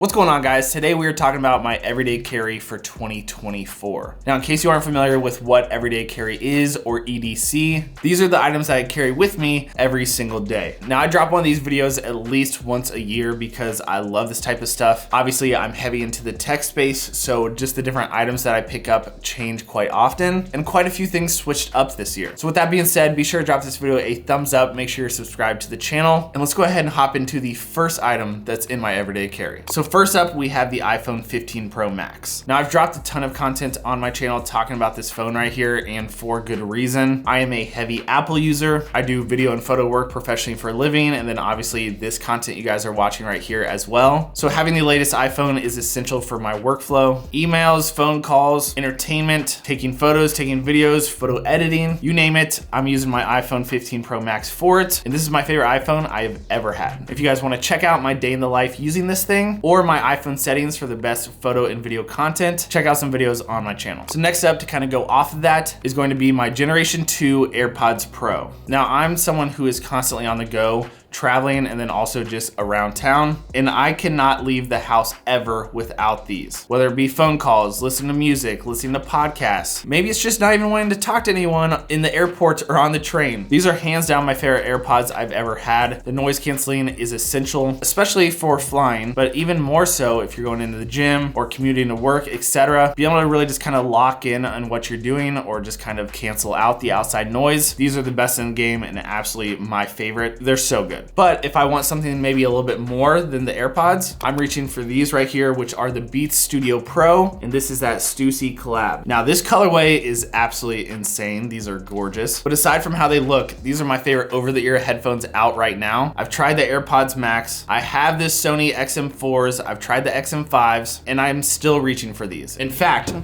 What's going on, guys? Today we are talking about my everyday carry for 2024. Now, in case you aren't familiar with what everyday carry is, or EDC, these are the items that I carry with me every single day. Now, I drop one of these videos at least once a year because I love this type of stuff. Obviously, I'm heavy into the tech space, so just the different items that I pick up change quite often, and quite a few things switched up this year. So with that being said, be sure to drop this video a thumbs up, make sure you're subscribed to the channel, and let's go ahead and hop into the first item that's in my everyday carry. So first up, we have the iPhone 15 Pro Max. Now, I've dropped a ton of content on my channel talking about this phone right here, and for good reason. I am a heavy Apple user. I do video and photo work professionally for a living, and then obviously this content you guys are watching right here as well. So having the latest iPhone is essential for my workflow. Emails, phone calls, entertainment, taking photos, taking videos, photo editing, you name it, I'm using my iPhone 15 Pro Max for it. And this is my favorite iPhone I have ever had. If you guys want to check out my day in the life using this thing, or my iPhone settings for the best photo and video content, check out some videos on my channel. So next up, to kind of go off of that, is going to be my Generation 2 AirPods Pro. Now, I'm someone who is constantly on the go, traveling, and then also just around town. And I cannot leave the house ever without these. Whether it be phone calls, listening to music, listening to podcasts. Maybe it's just not even wanting to talk to anyone in the airport or on the train. These are hands down my favorite AirPods I've ever had. The noise canceling is essential, especially for flying, but even more so if you're going into the gym or commuting to work, etc. Be able to really just kind of lock in on what you're doing or just kind of cancel out the outside noise. These are the best in the game and absolutely my favorite. They're so good. But if I want something maybe a little bit more than the AirPods, I'm reaching for these right here, which are the Beats Studio Pro, and this is that Stussy collab. Now, this colorway is absolutely insane. These are gorgeous. But aside from how they look, these are my favorite over-the-ear headphones out right now. I've tried the AirPods Max. I have this Sony XM4s. I've tried the XM5s, and I'm still reaching for these. In fact,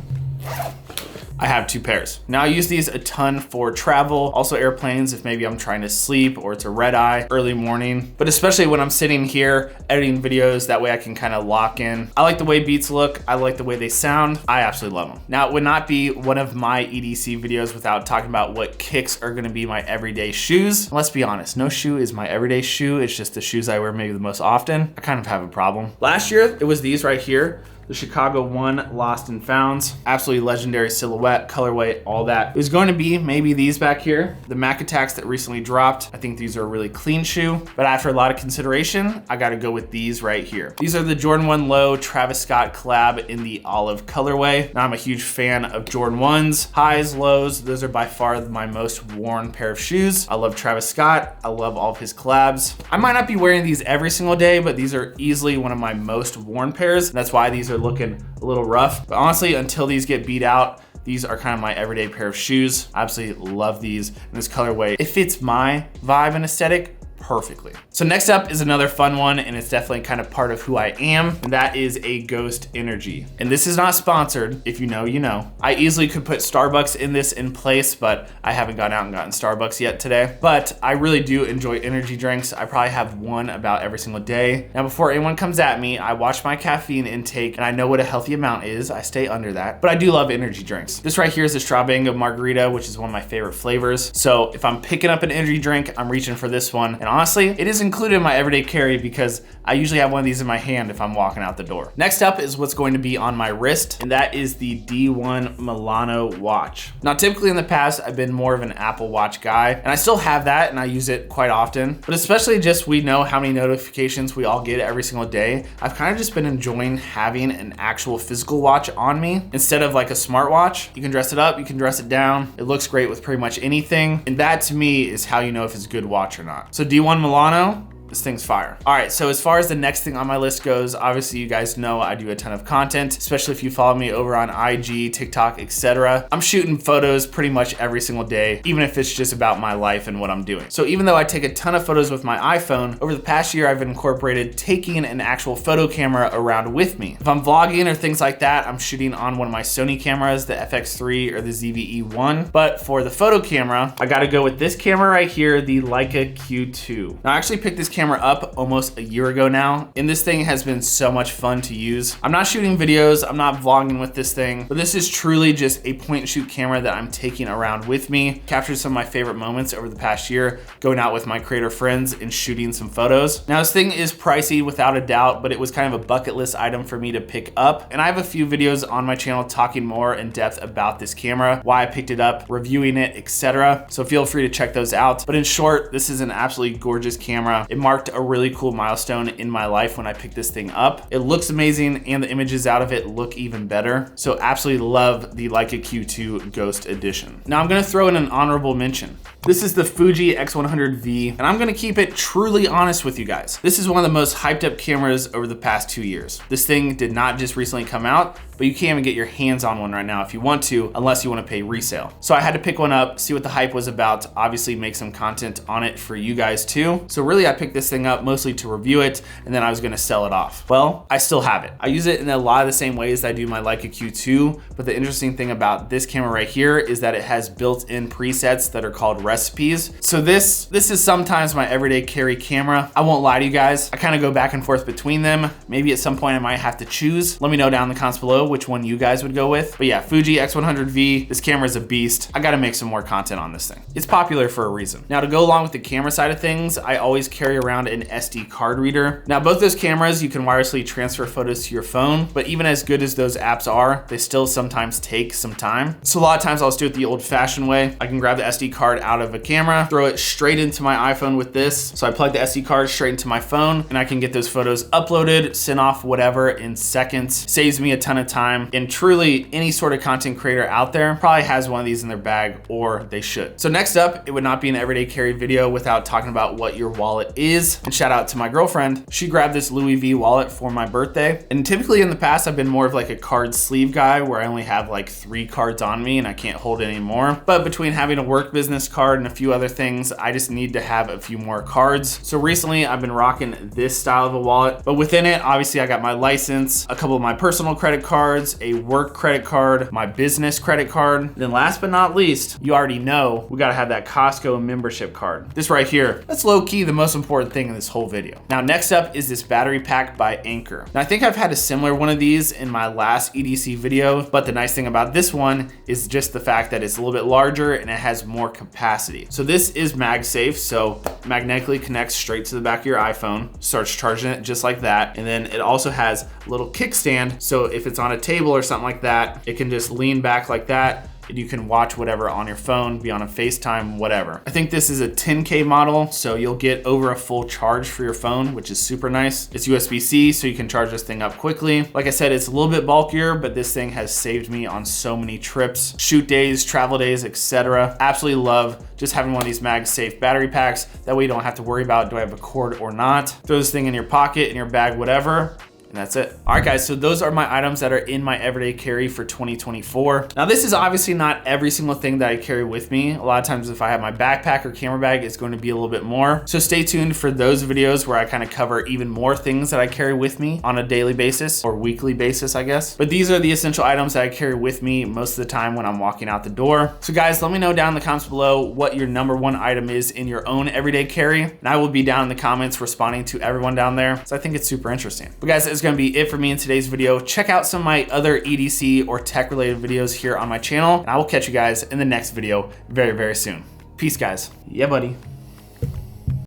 I have two pairs. Now, I use these a ton for travel, also airplanes if maybe I'm trying to sleep or it's a red eye, early morning, but especially when I'm sitting here editing videos, that way I can kind of lock in. I like the way Beats look. I like the way they sound. I absolutely love them. Now, it would not be one of my EDC videos without talking about what kicks are gonna be my everyday shoes. Let's be honest, no shoe is my everyday shoe. It's just the shoes I wear maybe the most often. I kind of have a problem. Last year, it was these right here. The Chicago 1 Lost and Founds. Absolutely legendary silhouette, colorway, all that. It was going to be maybe these back here. The Mac Attacks that recently dropped. I think these are a really clean shoe, but after a lot of consideration, I gotta go with these right here. These are the Jordan 1 Low Travis Scott collab in the olive colorway. Now, I'm a huge fan of Jordan 1s, highs, lows. Those are by far my most worn pair of shoes. I love Travis Scott. I love all of his collabs. I might not be wearing these every single day, but these are easily one of my most worn pairs. That's why these are looking a little rough. But honestly, until these get beat out, these are kind of my everyday pair of shoes. I absolutely love these in this colorway. It fits my vibe and aesthetic perfectly. So next up is another fun one, and it's definitely kind of part of who I am, and that is a Ghost Energy. And this is not sponsored. If you know, you know. I easily could put Starbucks in this in place, but I haven't gone out and gotten Starbucks yet today. But I really do enjoy energy drinks. I probably have one about every single day. Now, before anyone comes at me, I watch my caffeine intake, and I know what a healthy amount is. I stay under that, but I do love energy drinks. This right here is the Strawberry Margarita, which is one of my favorite flavors. So if I'm picking up an energy drink, I'm reaching for this one. And honestly, it is included in my everyday carry because I usually have one of these in my hand if I'm walking out the door. Next up is what's going to be on my wrist, and that is the D1 Milano watch. Now, typically in the past, I've been more of an Apple Watch guy, and I still have that, and I use it quite often, but especially just we know how many notifications we all get every single day. I've kind of just been enjoying having an actual physical watch on me instead of like a smartwatch. You can dress it up, you can dress it down. It looks great with pretty much anything, and that to me is how you know if it's a good watch or not. So D1 Milano, this thing's fire. All right, so as far as the next thing on my list goes, obviously you guys know I do a ton of content, especially if you follow me over on IG, TikTok, etc. I'm shooting photos pretty much every single day, even if it's just about my life and what I'm doing. So even though I take a ton of photos with my iPhone, over the past year I've incorporated taking an actual photo camera around with me. If I'm vlogging or things like that, I'm shooting on one of my Sony cameras, the FX3 or the ZVE1. But for the photo camera, I gotta go with this camera right here, the Leica Q2. Now, I actually picked this camera up almost a year ago now, and this thing has been so much fun to use. I'm not shooting videos, I'm not vlogging with this thing, but this is truly just a point and shoot camera that I'm taking around with me. Captured some of my favorite moments over the past year, going out with my creator friends and shooting some photos. Now this thing is pricey without a doubt, but it was kind of a bucket list item for me to pick up. And I have a few videos on my channel talking more in depth about this camera, why I picked it up, reviewing it, etc. So feel free to check those out. But in short, this is an absolutely gorgeous camera. It marked a really cool milestone in my life when I picked this thing up. It looks amazing and the images out of it look even better. So absolutely love the Leica Q2 Ghost Edition. Now I'm gonna throw in an honorable mention. This is the Fuji X100V, and I'm gonna keep it truly honest with you guys. This is one of the most hyped up cameras over the past 2 years. This thing did not just recently come out, but you can't even get your hands on one right now if you want to, unless you wanna pay resale. So I had to pick one up, see what the hype was about, obviously make some content on it for you guys too. So really I picked this thing up mostly to review it, and then I was gonna sell it off. Well, I still have it. I use it in a lot of the same ways that I do my Leica Q2, but the interesting thing about this camera right here is that it has built-in presets that are called recipes. So this is sometimes my everyday carry camera. I won't lie to you guys. I kind of go back and forth between them. Maybe at some point I might have to choose. Let me know down in the comments below which one you guys would go with. But yeah, Fuji X100V, this camera is a beast. I gotta make some more content on this thing. It's popular for a reason. Now to go along with the camera side of things, I always carry around an SD card reader. Now both those cameras, you can wirelessly transfer photos to your phone, but even as good as those apps are, they still sometimes take some time. So a lot of times I'll just do it the old fashioned way. I can grab the SD card out of a camera, throw it straight into my iPhone with this. So I plug the SD card straight into my phone and I can get those photos uploaded, sent off, whatever, in seconds. Saves me a ton of time. And truly any sort of content creator out there probably has one of these in their bag, or they should. So next up, it would not be an everyday carry video without talking about what your wallet is. And shout out to my girlfriend. She grabbed this Louis V wallet for my birthday. And typically in the past, I've been more of like a card sleeve guy where I only have like 3 cards on me and I can't hold any more. But between having a work business card and a few other things, I just need to have a few more cards. So recently I've been rocking this style of a wallet, but within it, obviously I got my license, a couple of my personal credit cards, a work credit card, my business credit card. Then last but not least, you already know, we gotta have that Costco membership card. This right here, that's low key the most important thing in this whole video. Now next up is this battery pack by Anker. Now I think I've had a similar one of these in my last EDC video, but the nice thing about this one is just the fact that it's a little bit larger and it has more capacity. So this is MagSafe, so magnetically connects straight to the back of your iPhone, starts charging it just like that. And then it also has a little kickstand, so if it's on a table or something like that, it can just lean back like that, and you can watch whatever on your phone, be on a FaceTime, whatever. I think this is a 10K model, so you'll get over a full charge for your phone, which is super nice. It's USB-C, so you can charge this thing up quickly. Like I said, it's a little bit bulkier, but this thing has saved me on so many trips, shoot days, travel days, etc. Absolutely love just having one of these MagSafe battery packs. That way you don't have to worry about, do I have a cord or not? Throw this thing in your pocket, in your bag, whatever. And that's it. All right, guys, so those are my items that are in my everyday carry for 2024. Now, this is obviously not every single thing that I carry with me. A lot of times if I have my backpack or camera bag, it's going to be a little bit more. So stay tuned for those videos where I kind of cover even more things that I carry with me on a daily basis or weekly basis, I guess. But these are the essential items that I carry with me most of the time when I'm walking out the door. So guys, let me know down in the comments below what your #1 item is in your own everyday carry. And I will be down in the comments responding to everyone down there. So I think it's super interesting. But guys, it's gonna be it for me in today's video. Check out some of my other EDC or tech related videos here on my channel, and I will catch you guys in the next video very, very soon. Peace, guys. Yeah, buddy.